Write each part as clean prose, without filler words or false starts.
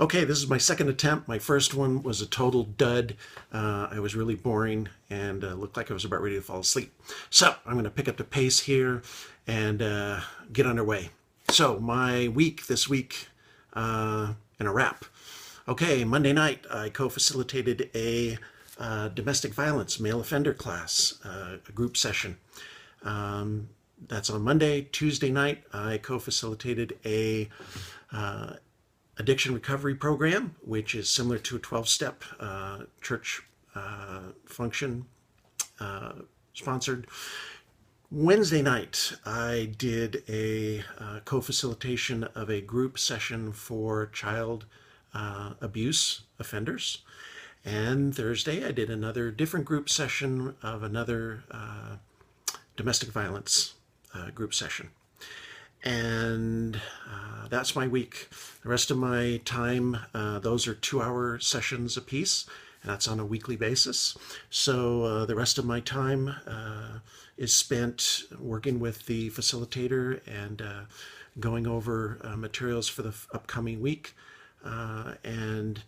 Okay, this is my second attempt. My first one was a total dud. I was really boring and looked like I was about ready to fall asleep. So I'm going to pick up the pace here and get underway. So my week this week in a wrap. Okay, Monday night I co-facilitated a domestic violence male offender class, a group session. That's on Monday. Tuesday night I co-facilitated a addiction recovery program, which is similar to a 12-step church function sponsored. Wednesday night, I did a co-facilitation of a group session for child abuse offenders. And Thursday, I did another different group session of another domestic violence group session. And that's my week. The rest of my time, those are 2-hour sessions apiece, and that's on a weekly basis. So the rest of my time is spent working with the facilitator and going over materials for the upcoming week, and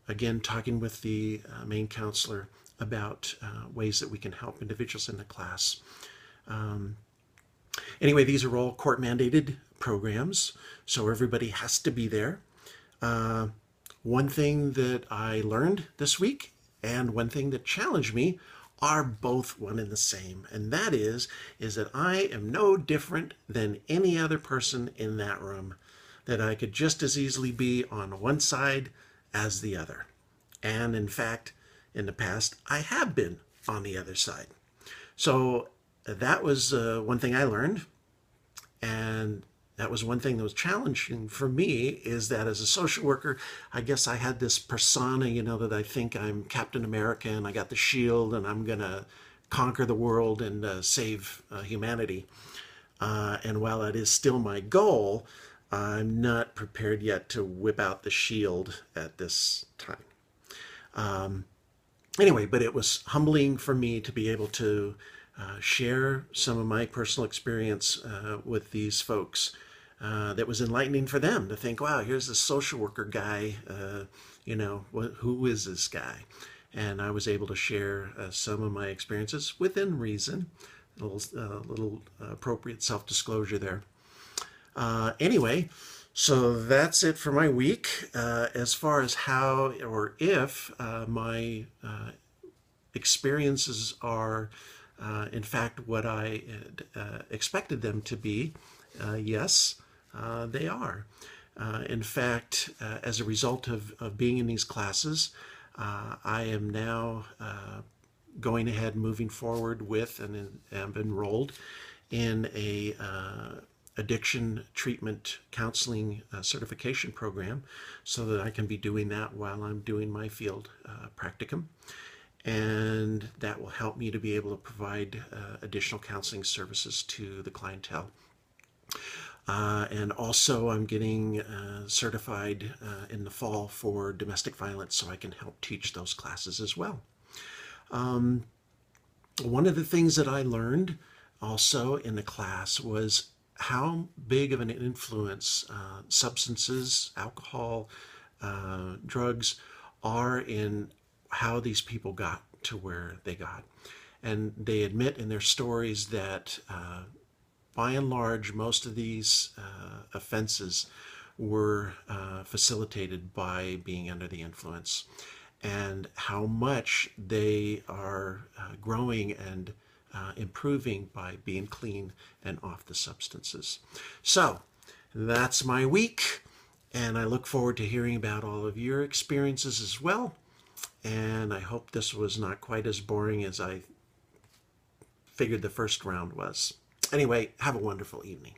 again talking with the main counselor about ways that we can help individuals in the class. Anyway, these are all court-mandated programs, so everybody has to be there. One thing that I learned this week and one thing that challenged me are both one and the same, and that is that I am no different than any other person in that room, that I could just as easily be on one side as the other. And in fact, in the past, I have been on the other side. So that was one thing I learned, and that was one thing that was challenging for me, is that as a social worker, I guess I had this persona, that I think I'm Captain America and I got the shield and I'm going to conquer the world and save humanity. And while that is still my goal, I'm not prepared yet to whip out the shield at this time. Anyway, but it was humbling for me to be able to share some of my personal experience with these folks. That was enlightening for them to think, wow, here's this social worker guy, who is this guy? And I was able to share some of my experiences within reason, a little appropriate self-disclosure there. Anyway, so that's it for my week. As far as how or if my experiences are in fact what I had expected them to be, yes, they are. In fact, as a result of being in these classes, I am now going ahead, moving forward with, and am enrolled in a addiction treatment counseling certification program, so that I can be doing that while I'm doing my field practicum. And that will help me to be able to provide additional counseling services to the clientele. And also I'm getting certified in the fall for domestic violence, so I can help teach those classes as well. One of the things that I learned also in the class was how big of an influence substances, alcohol, drugs are in how these people got to where they got. And they admit in their stories that by and large, most of these offenses were facilitated by being under the influence, and how much they are growing and improving by being clean and off the substances. So that's my week, and I look forward to hearing about all of your experiences as well. And I hope this was not quite as boring as I figured the first round was. Anyway, have a wonderful evening.